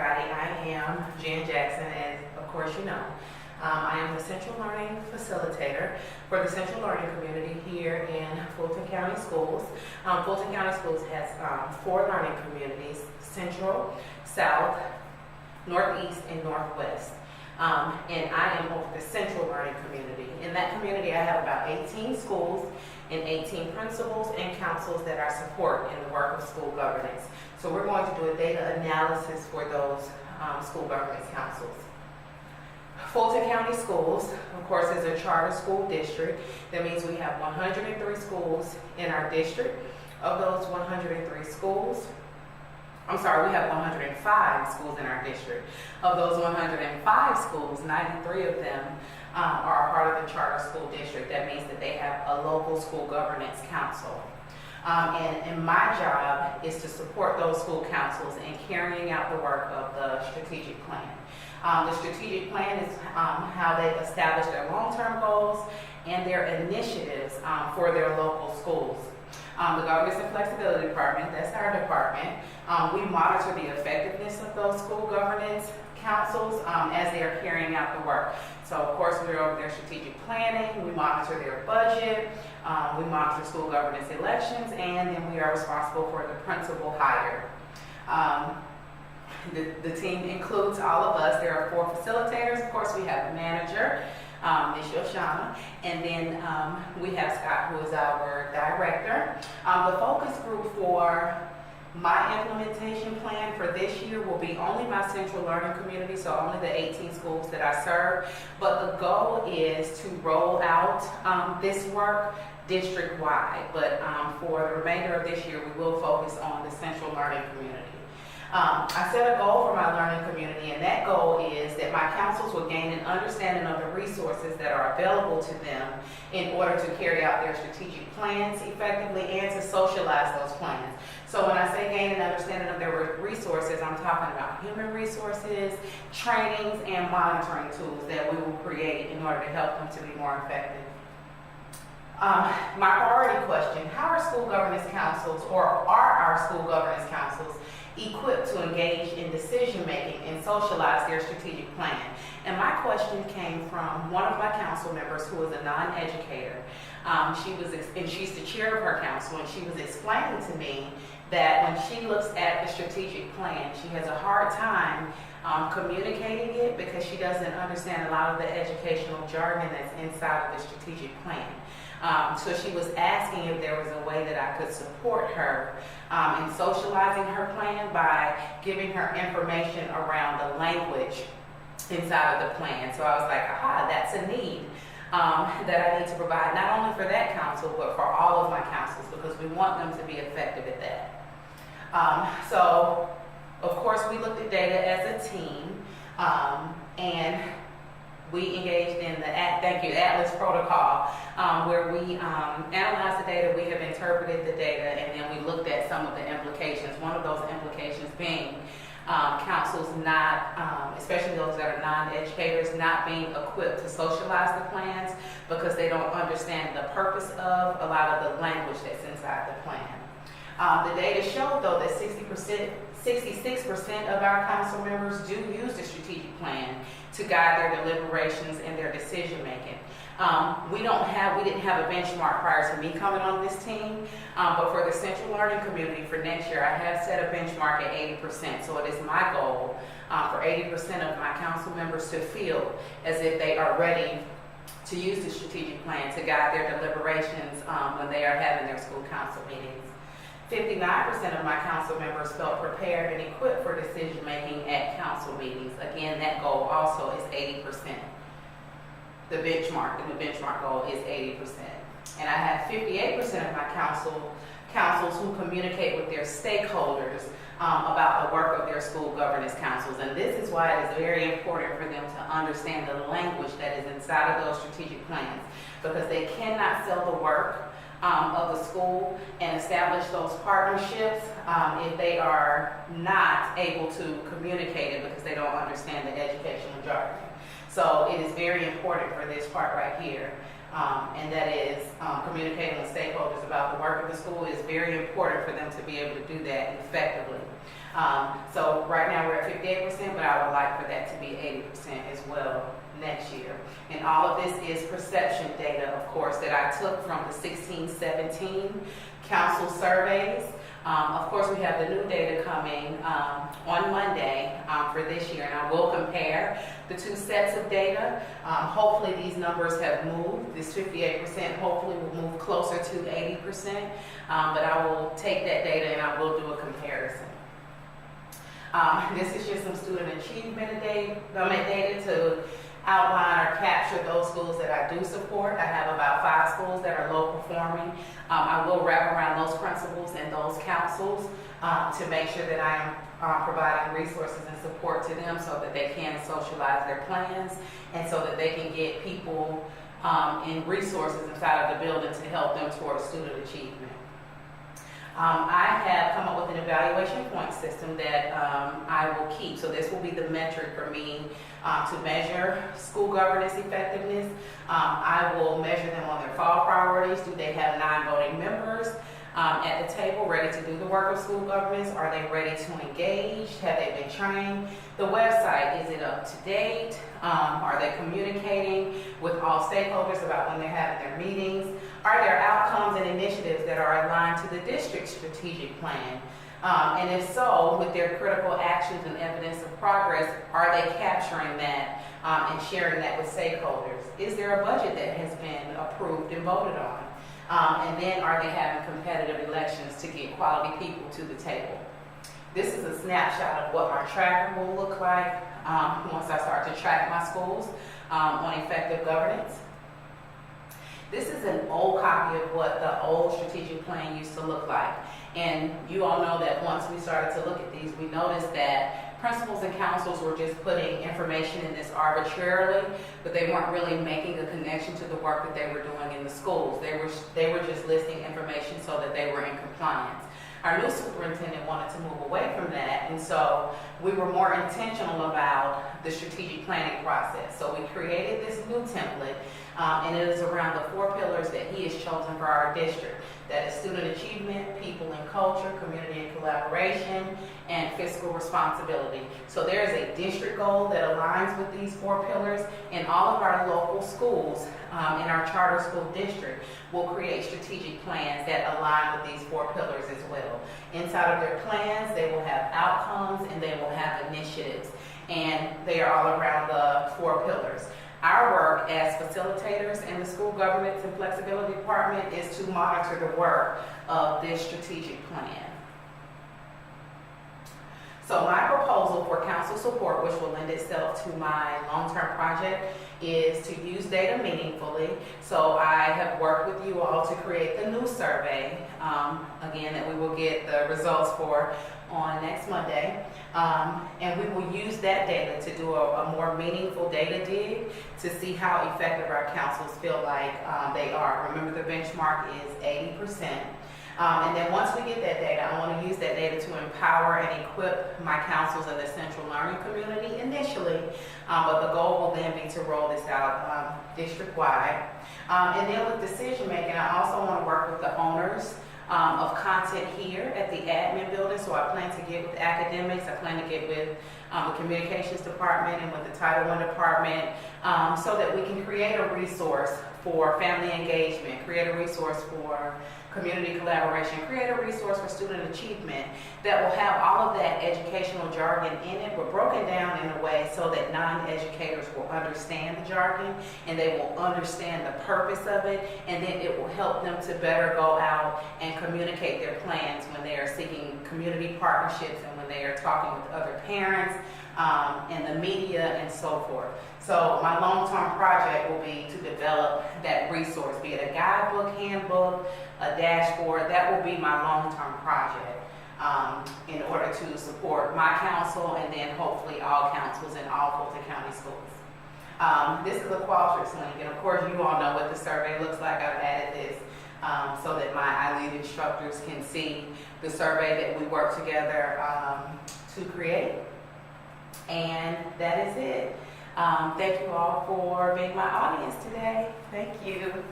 everybody. I am Jan Jackson, as of course you know. I am the Central Learning Facilitator for the Central Learning community here in Fulton County Schools. Fulton County Schools has 4 learning communities: Central, South, Northeast, and Northwest. And I am over the Central Learning community. In that community, I have about 18 schools and 18 principals and councils that I support in the work of school governance. So we're going to do a data analysis for those school governance councils. Fulton County Schools, of course, is a charter school district. That means we have 103 schools in our district. Of those 103 schools, we have 105 schools in our district. Of those 105 schools, 93 of them are part of the charter school district. That means that they have a local school governance council. And my job is to support those school councils in carrying out the work of the strategic plan. The strategic plan is how they establish their long-term goals and their initiatives for their local schools. The Governance and Flexibility Department, that's our department, we monitor the effectiveness of those school governance councils as they are carrying out the work. So of course we're over their strategic planning, we monitor their budget, we monitor school governance elections, and then we are responsible for the principal hire. The team includes all of us. There are 4 facilitators. Of course, we have the manager, Ms. Yoshana, and then we have Scott, who is our director. The focus group for my implementation plan for this year will be only my Central Learning community, so only the 18 schools that I serve. But the goal is to roll out this work district-wide. But for the remainder of this year, we will focus on the Central Learning community. I set a goal for my learning community, and that goal is that my councils will gain an understanding of the resources that are available to them in order to carry out their strategic plans effectively and to socialize those plans. So when I say gain an understanding of their resources, I'm talking about human resources, trainings, and monitoring tools that we will create in order to help them to be more effective. My priority question: how are school governance councils, or are our school governance councils, equipped to engage in decision making and socialize their strategic plan? And my question came from one of my council members who is a non-educator. She's the chair of her council, and she was explaining to me that when she looks at the strategic plan, she has a hard time communicating it because she doesn't understand a lot of the educational jargon that's inside of the strategic plan. So she was asking if there was a way that I could support her in socializing her plan by giving her information around the language inside of the plan. So I was like, aha, that's a need that I need to provide, not only for that council, but for all of my councils, because we want them to be effective at that. So, of course, we looked at data as a team, and we engaged in the Atlas protocol, where we analyzed the data, we have interpreted the data, and then we looked at some of the implications. One of those implications being councils not, especially those that are non-educators, not being equipped to socialize the plans because they don't understand the purpose of a lot of the language that's inside the plan. The data showed, though, that 66% of our council members do use the strategic plan to guide their deliberations and their decision making. We didn't have a benchmark prior to me coming on this team, but for the Central Learning community for next year, I have set a benchmark at 80%. So it is my goal for 80% of my council members to feel as if they are ready to use the strategic plan to guide their deliberations when they are having their school council meetings. 59% of my council members felt prepared and equipped for decision making at council meetings. Again, that goal also is 80%. The benchmark goal is 80%. And I have 58% of my councils who communicate with their stakeholders about the work of their school governance councils. And this is why it is very important for them to understand the language that is inside of those strategic plans, because they cannot sell the work of the school and establish those partnerships if they are not able to communicate it because they don't understand the educational jargon. So it is very important for this part right here and that is communicating with stakeholders about the work of the school. Is very important for them to be able to do that effectively. So right now we're at 58%, but I would like for that to be 80% as well next year. And all of this is perception data, of course, that I took from the 16-17 council surveys. Of course, we have the new data coming on Monday for this year, and I will compare the two sets of data. Hopefully these numbers have moved. This 58% hopefully will move closer to 80%, but I will take that data and I will do a comparison. This is just some student achievement data to outline or capture those schools that I do support. I have about 5 schools that are low performing. I will wrap around those principals and those councils to make sure that I am providing resources and support to them so that they can socialize their plans and so that they can get people and resources inside of the building to help them towards student achievement. I have come up with an evaluation point system that I will keep. So this will be the metric for me to measure school governance effectiveness. I will measure them on their fall priorities. Do they have non-voting members at the table ready to do the work of school governance? Are they ready to engage? Have they been trained? The website, is it up to date? Are they communicating with all stakeholders about when they're having their meetings? Are there outcomes and initiatives that are aligned to the district's strategic plan? And if so, with their critical actions and evidence of progress, are they capturing that and sharing that with stakeholders? Is there a budget that has been approved and voted on? And then are they having competitive elections to get quality people to the table? This is a snapshot of what my tracker will look like once I start to track my schools on effective governance. This is an old copy of what the old strategic plan used to look like. And you all know that once we started to look at these, we noticed that principals and councils were just putting information in this arbitrarily, but they weren't really making a connection to the work that they were doing in the schools. They were just listing information so that they were in compliance. Our new superintendent wanted to move away from that, and so we were more intentional about the strategic planning process. So we created this new template, and it is around the 4 pillars that he has chosen for our district. That is student achievement, people and culture, community and collaboration, and fiscal responsibility. So there is a district goal that aligns with these 4 pillars, and all of our local schools in our charter school district will create strategic plans that align with these 4 pillars as well. Inside of their plans, they will have outcomes and they will have initiatives, and they are all around the 4 pillars. Our work as facilitators in the School Governance and Flexibility Department is to monitor the work of this strategic plan. So my proposal for council support, which will lend itself to my long-term project, is to use data meaningfully. So I have worked with you all to create the new survey, again, that we will get the results for on next Monday. And we will use that data to do a more meaningful data dig to see how effective our councils feel like they are. Remember, the benchmark is 80%. And then once we get that data, I want to use that data to empower and equip my councils in the central learning community initially, but the goal will then be to roll this out district-wide. And then with decision making, I also want to work with the owners of content here at the admin building. So I plan to get with academics, I plan to get with the communications department and with the Title I department so that we can create a resource for family engagement, create a resource for community collaboration, create a resource for student achievement that will have all of that educational jargon in it, but broken down in a way so that non-educators will understand the jargon and they will understand the purpose of it, and then it will help them to better go out and communicate their plans when they are seeking community partnerships and when they are talking with other parents and the media and so forth. So my long-term project will be to develop that resource, be it a guidebook, handbook, a dashboard. That will be my long-term project in order to support my council and then hopefully all councils in all Fulton County schools. This is a Qualtrics link, and of course you all know what the survey looks like. I've added this so that my iLead instructors can see the survey that we work together to create. And that is it. Thank you all for being my audience today. Thank you.